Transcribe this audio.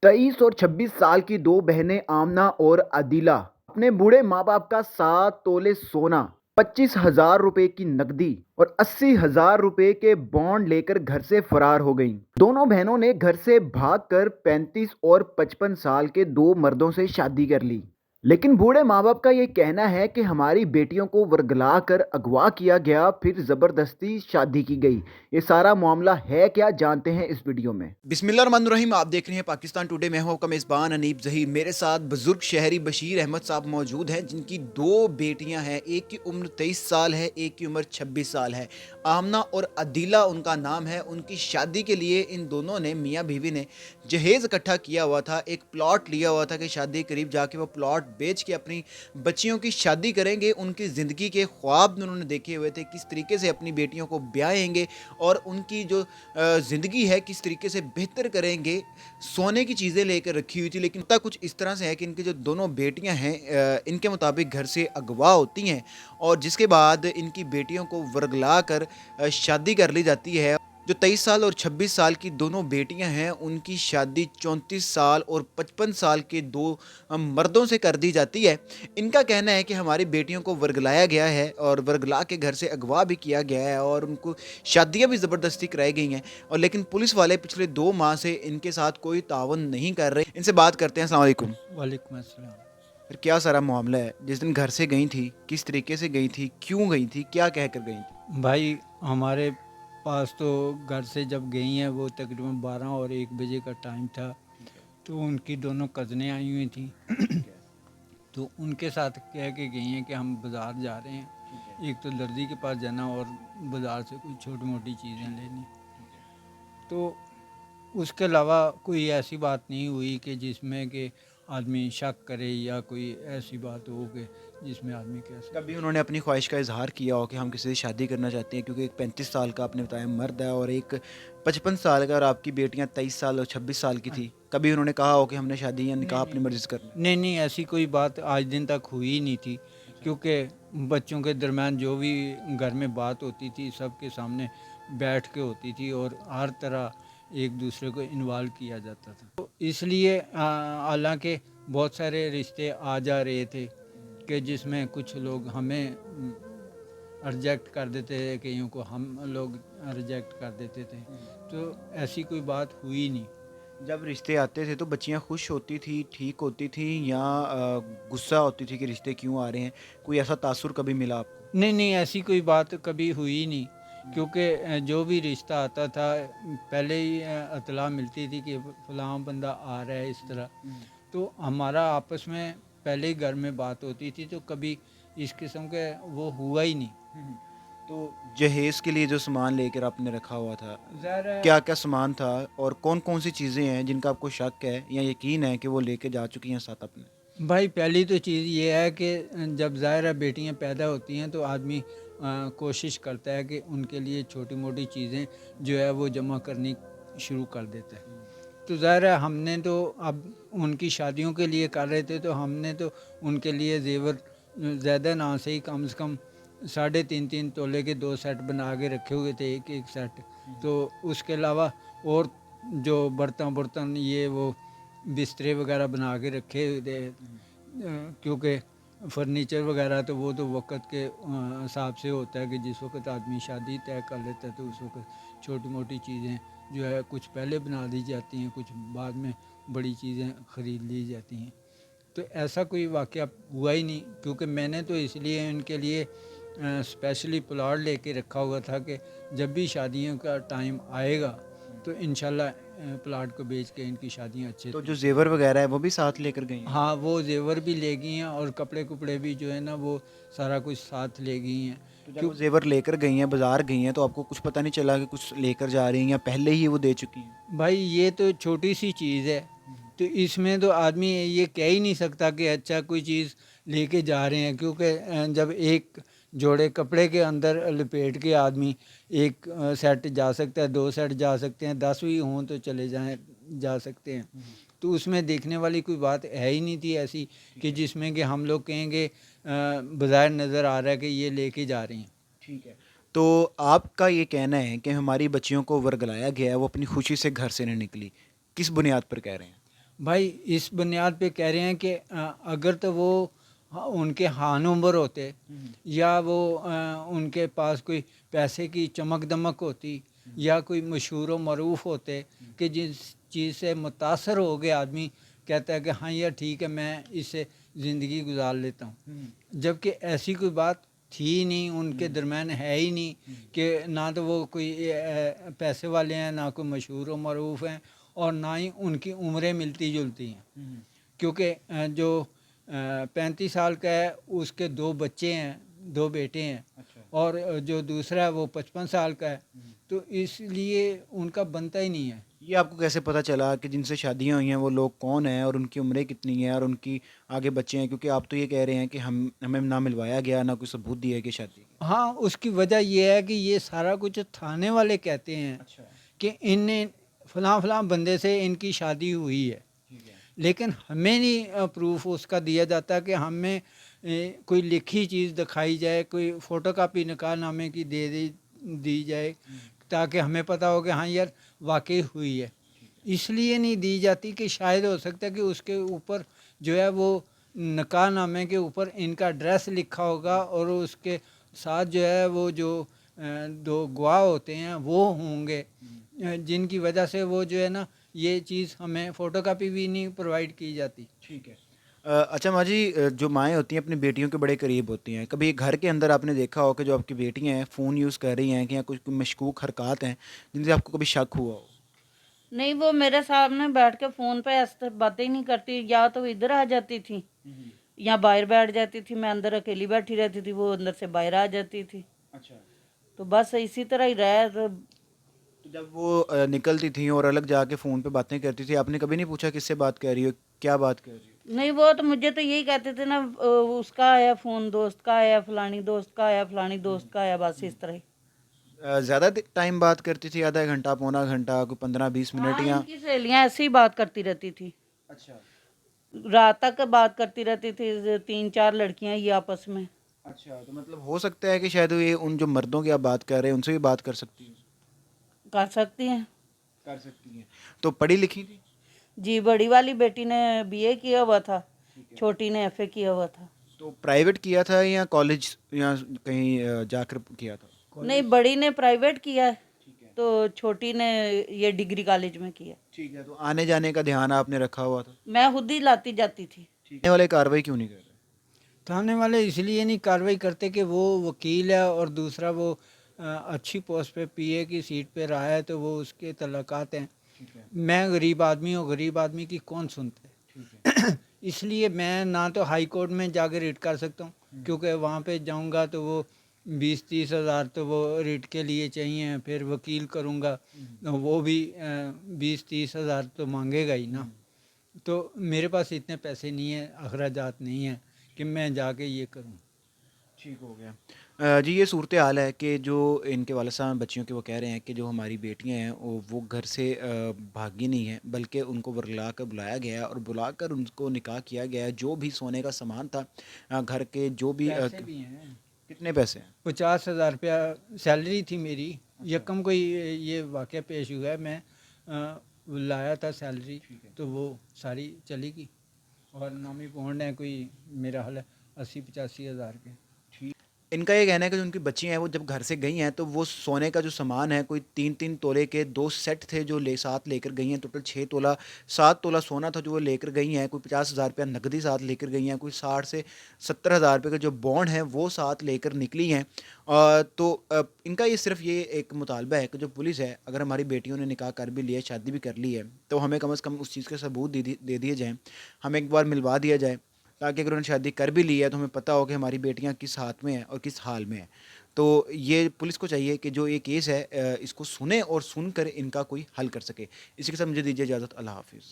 23 और 26 साल की दो बहनें आमना और अदीला अपने बूढ़े माँ बाप का 7 तोले सोना, 25,000 रुपए की नकदी और 80,000 रुपए के बॉन्ड लेकर घर से फरार हो गईं। दोनों बहनों ने घर से भागकर 35 और 55 साल के दो मर्दों से शादी कर ली। लेकिन बूढ़े माँ बाप का ये कहना है कि हमारी बेटियों को वर्गला कर अगवा किया गया, फिर जबरदस्ती शादी की गई। ये सारा मामला है क्या, जानते हैं इस वीडियो में। बिस्मिल्लाहिर्रहमानिर्रहीम। आप देख रहे हैं पाकिस्तान टुडे। मैं हूं आपका मेज़बान अनीब ज़हीर। मेरे साथ बुजुर्ग शहरी बशीर अहमद साहब मौजूद हैं, जिनकी दो बेटियां हैं। एक की उम्र 23 साल है, एक की उम्र 26 साल है। आमना और अदीला उनका नाम है। उनकी शादी के लिए इन दोनों ने, मियाँ बीवी ने, जहेज़ इकट्ठा किया हुआ था। एक प्लॉट लिया हुआ था कि शादी के करीब जाके वो प्लॉट बेच के अपनी बच्चियों की शादी करेंगे। उनकी ज़िंदगी के ख्वाब उन्होंने देखे हुए थे, किस तरीके से अपनी बेटियों को ब्याहेंगे और उनकी जो ज़िंदगी है किस तरीके से बेहतर करेंगे। सोने की चीज़ें लेकर रखी हुई थी, लेकिन होता कुछ इस तरह से है कि इनकी जो दोनों बेटियां हैं, इनके मुताबिक घर से अगवा होती हैं और जिसके बाद इनकी बेटियों को वर्गला कर शादी कर ली जाती है। जो 23 साल और 26 साल की दोनों बेटियां हैं, उनकी शादी 34 साल और 55 साल के दो मर्दों से कर दी जाती है। इनका कहना है कि हमारी बेटियों को वर्गलाया गया है और वर्गला के घर से अगवा भी किया गया है और उनको शादियां भी ज़बरदस्ती कराई गई हैं। और लेकिन पुलिस वाले पिछले 2 माह से इनके साथ कोई तावन नहीं कर रहे। इनसे बात करते हैं। अस्सलाम वालेकुम। वालेकुम अस्सलाम। फिर क्या सारा मामला है? जिस दिन घर से गई थी, किस तरीके से गई थी, क्यों गई थी, क्या कह कर गई थी? भाई हमारे पास तो घर से जब गई हैं वो तकरीबन 12 और 1 बजे का टाइम था। तो उनकी दोनों कज़नें आई हुई थी। तो उनके साथ कह के गई हैं कि हम बाज़ार जा रहे हैं। एक तो दर्जी के पास जाना और बाज़ार से कुछ छोटी मोटी चीज़ें लेनी। तो उसके अलावा कोई ऐसी बात नहीं हुई कि जिसमें कि आदमी शक करे या कोई ऐसी बात हो कि जिसमें आदमी कह सके। कभी उन्होंने अपनी ख्वाहिश का इजहार किया हो कि हम किसी से शादी करना चाहते हैं? क्योंकि एक 35 साल का आपने बताया मर्द है और एक 55 साल का, और आपकी बेटियां 23 साल और 26 साल की थी। कभी उन्होंने कहा हो कि हमने शादी या निकाह अपनी मर्जी से करना है? नहीं नहीं, ऐसी कोई बात आज दिन तक हुई ही नहीं थी। क्योंकि बच्चों के दरमियान जो भी घर में बात होती थी सबके सामने बैठ के होती थी और हर तरह एक दूसरे को इन्वॉल्व किया जाता था। तो इसलिए हालांकि बहुत सारे रिश्ते आ जा रहे थे कि जिसमें कुछ लोग हमें रिजेक्ट कर देते थे, कईयों को हम लोग रिजेक्ट कर देते थे। तो ऐसी कोई बात हुई नहीं। जब रिश्ते आते थे तो बच्चियां खुश होती थी, ठीक होती थी, या गुस्सा होती थी कि रिश्ते क्यों आ रहे हैं? कोई ऐसा तासुर कभी मिला आपको? नहीं नहीं, ऐसी कोई बात कभी हुई नहीं। क्योंकि जो भी रिश्ता आता था पहले ही इतला मिलती थी कि फ़लाँ बंदा आ रहा है इस तरह। तो हमारा आपस में पहले ही घर में बात होती थी, तो कभी इस किस्म के वो हुआ ही नहीं। तो जहेज़ के लिए जो सामान लेकर आपने रखा हुआ था, ज़ाहिर है। क्या क्या सामान था और कौन कौन सी चीज़ें हैं जिनका आपको शक है या यकीन है कि वो लेके जा चुकी हैं साथ अपने? भाई पहली तो चीज़ ये है कि जब ज़ाहिर है बेटियाँ पैदा होती हैं तो आदमी कोशिश करता है कि उनके लिए छोटी मोटी चीज़ें जो है वो जमा करनी शुरू कर देता है। तो ज़ाहिर है हमने तो अब उनकी शादियों के लिए कर रहे थे, तो हमने तो उनके लिए ज़ेवर ज़्यादा ना से ही कम से कम 3.5-3 तोले के 2 सेट बना के रखे हुए थे, एक एक सेट। तो उसके अलावा और जो बर्तन बर्तन ये वो बिस्तरे वगैरह बना के रखे हुए थे। क्योंकि फर्नीचर वगैरह तो वो तो वक्त के हिसाब से होता है कि जिस वक्त आदमी शादी तय कर लेता है तो उस वक्त छोटी मोटी चीज़ें जो है कुछ पहले बना दी जाती हैं, कुछ बाद में बड़ी चीज़ें ख़रीद ली जाती हैं। तो ऐसा कोई वाक़या हुआ ही नहीं। क्योंकि मैंने तो इसलिए इनके लिए स्पेशली प्लॉट लेके रखा हुआ था कि जब भी शादियों का टाइम आएगा तो इंशाल्लाह प्लाट को बेच के इनकी शादियां अच्छे। तो जो जेवर वगैरह है वो भी साथ लेकर गई हैं? हाँ, वो जेवर भी ले गई हैं और कपड़े कुपड़े भी जो है ना वो सारा कुछ साथ ले गई हैं। तो जब वो जेवर लेकर गई हैं, बाजार गई हैं, तो आपको कुछ पता नहीं चला कि कुछ लेकर जा रही हैं या पहले ही वो दे चुकी हैं? भाई ये तो छोटी सी चीज़ है, तो इसमें तो आदमी ये कह ही नहीं सकता कि अच्छा कोई चीज़ लेके जा रहे हैं। क्योंकि जब एक जोड़े कपड़े के अंदर लपेट के आदमी एक सेट जा सकता है, 2 सेट जा सकते हैं, 10 भी हों तो चले जाएं जा सकते हैं। तो उसमें देखने वाली कोई बात है ही नहीं थी ऐसी कि जिसमें कि हम लोग कहेंगे बज़ाहिर नज़र आ रहा है कि ये लेके जा रही हैं। ठीक है। तो आपका ये कहना है कि हमारी बच्चियों को वर्गलाया गया है, वो अपनी खुशी से घर से नहीं निकली, किस बुनियाद पर कह रहे हैं? भाई इस बुनियाद पे कह रहे हैं कि अगर तो वो उनके हान उम्र होते या वो उनके पास कोई पैसे की चमक दमक होती या कोई मशहूर व मरूफ होते कि जिस चीज़ से मुतासर हो गए आदमी कहता है कि हाँ यार ठीक है मैं इससे ज़िंदगी गुजार लेता हूँ, जबकि ऐसी कोई बात थी ही नहीं, उनके दरमियान है ही नहीं कि ना तो वो कोई पैसे वाले हैं, ना कोई मशहूर व मरूफ हैं, और ना ही उनकी उम्रें मिलती जुलती हैं। क्योंकि जो 35 साल का है उसके 2 बच्चे हैं, 2 बेटे हैं, और जो दूसरा है वो 55 साल का है, तो इसलिए उनका बनता ही नहीं है। ये आपको कैसे पता चला कि जिनसे शादियां हुई हैं वो लोग कौन हैं और उनकी उम्रें कितनी हैं और उनकी आगे बच्चे हैं? क्योंकि आप तो ये कह रहे हैं कि हमें ना मिलवाया गया, ना कोई सबूत दिया कि शादी की। हाँ, उसकी वजह ये है कि ये सारा कुछ थाने वाले कहते हैं अच्छा, कि इनने फलां फलां बंदे से इनकी शादी हुई है, ठीक है। लेकिन हमें नहीं प्रूफ उसका दिया जाता कि हमें कोई लिखी चीज़ दिखाई जाए, कोई फ़ोटोकॉपी निकाहनामे की दी जाए, ताकि हमें पता हो कि हाँ यार वाकई हुई है। इसलिए नहीं दी जाती कि शायद हो सकता है कि उसके ऊपर जो है वो निकाहनामे के ऊपर इनका एड्रेस लिखा होगा और उसके साथ जो है वो जो 2 गवाह होते हैं वो होंगे, जिनकी वजह से वो जो है ना ये चीज़ हमें फ़ोटोकॉपी भी नहीं प्रोवाइड की जाती। ठीक है। अच्छा माँ जी, जो माएँ होती हैं अपनी बेटियों के बड़े करीब होती हैं, कभी घर के अंदर आपने देखा हो कि जो आपकी बेटियाँ हैं फ़ोन यूज़ कर रही हैं कि या कुछ कोई मशकूक हरकत हैं जिनसे आपको कभी शक हुआ हो? नहीं, वो मेरे सामने बैठ के फ़ोन पे ऐसे बातें ही नहीं करती, या तो वो इधर आ जाती थी या बाहर बैठ जाती थी, मैं अंदर अकेली बैठी रहती थी, वो अंदर से बाहर आ जाती थी। अच्छा। तो बस इसी तरह ही रहा। तो तो जब वो निकलती थी और अलग जाके फ़ोन पे बातें करती थी, आपने कभी नहीं पूछा किससे बात कर रही हो, क्या बात कर रही हो? नहीं, वो तो मुझे तो यही कहते थे ना, उसका आया फ़ोन, दोस्त का आया, फलानी दोस्त का आया, फलानी दोस्त का आया, बस इस तरह ही। ज़्यादा टाइम बात करती थी, आधा घंटा, पौना घंटा, कोई 15-20 मिनट हाँ, या? इनकी सहेलियाँ ऐसे ही बात करती रहती थी, अच्छा। रात तक बात करती रहती थी, 3-4 लड़कियाँ ही आपस में। अच्छा, तो मतलब हो सकता है कि शायद ये उन जो मर्दों की आप बात कर रहे हैं उनसे भी बात कर सकती हैं? कर सकती हैं। कर सकती हैं। तो पढ़ी लिखी थी? जी, बड़ी वाली बेटी ने बीए किया हुआ था, छोटी ने एफए किया हुआ था। तो प्राइवेट किया था या कॉलेज या कहीं जाकर किया था? नहीं, बड़ी ने प्राइवेट किया है, ठीक है। तो छोटी ने ये डिग्री कॉलेज में किया। ठीक है, तो आने जाने का ध्यान आपने रखा हुआ था? मैं खुद ही लाती जाती थी। ठीक है। वाले कार्रवाई क्यों नहीं कर रहे? थाने वाले इसलिए नहीं कार्रवाई करते कि वो वकील है और दूसरा वो अच्छी पोस्ट पे पीए की सीट पे रहा है, तो वो उसके तल्लकात हैं। ठीक है। मैं गरीब आदमी हूँ, गरीब आदमी की कौन सुनता ठीक है। है? इसलिए मैं ना तो हाई कोर्ट में जाकर रिट कर सकता हूँ, क्योंकि वहाँ पे जाऊँगा तो वो 20-30 हज़ार तो वो रिट के लिए चाहिए, फिर वकील करूँगा तो वो भी 20-30 हज़ार तो मांगेगा ही ना। तो मेरे पास इतने पैसे नहीं है, अखराजात नहीं है कि मैं जाके ये करूँ। ठीक हो गया। जी, ये सूरत हाल है कि जो इनके वालिद साहब बच्चियों के वो कह रहे हैं कि जो हमारी बेटियां हैं वो घर से भागी नहीं हैं, बल्कि उनको वर्गला कर बुलाया गया है और बुलाकर उनको निकाह किया गया है। जो भी सोने का सामान था, घर के जो भी पैसे भी हैं, कितने पैसे हैं? 50,000 रुपया सैलरी थी मेरी। यकम कोई ये वाक़या पेश हुआ है, मैं लाया था सैलरी, तो वो सारी चली गई, और नामी बॉन्ड है कोई मेरा हाल है 80-85 हज़ार के। इनका ये कहना है कि जो उनकी बच्चियाँ हैं वो जब घर से गई हैं तो वो सोने का जो सामान है, कोई 3-3 तोले के 2 सेट थे जो साथ लेकर गई हैं। टोटल 6 तोला 7 तोला सोना था जो वो लेकर गई हैं। कोई 50,000 रुपया नकदी साथ लेकर गई हैं। कोई 60 से 70,000 रुपये का जो बॉन्ड है वो साथ लेकर निकली हैं। तो इनका ये सिर्फ ये एक मुतालबा है कि जो पुलिस है, अगर हमारी बेटियों ने निकाह कर भी लिया, शादी भी कर ली है, तो हमें कम से कम उस चीज़ के सबूत दे दिए जाएँ, हमें एक बार मिलवा दिया जाए, ताकि अगर उन्होंने शादी कर भी ली है तो हमें पता हो कि हमारी बेटियां किस हाथ में हैं और किस हाल में हैं। तो ये पुलिस को चाहिए कि जो ये केस है इसको सुने और सुनकर इनका कोई हल कर सके। इसी के साथ मुझे दीजिए इजाज़त। अल्लाह हाफ़िज़।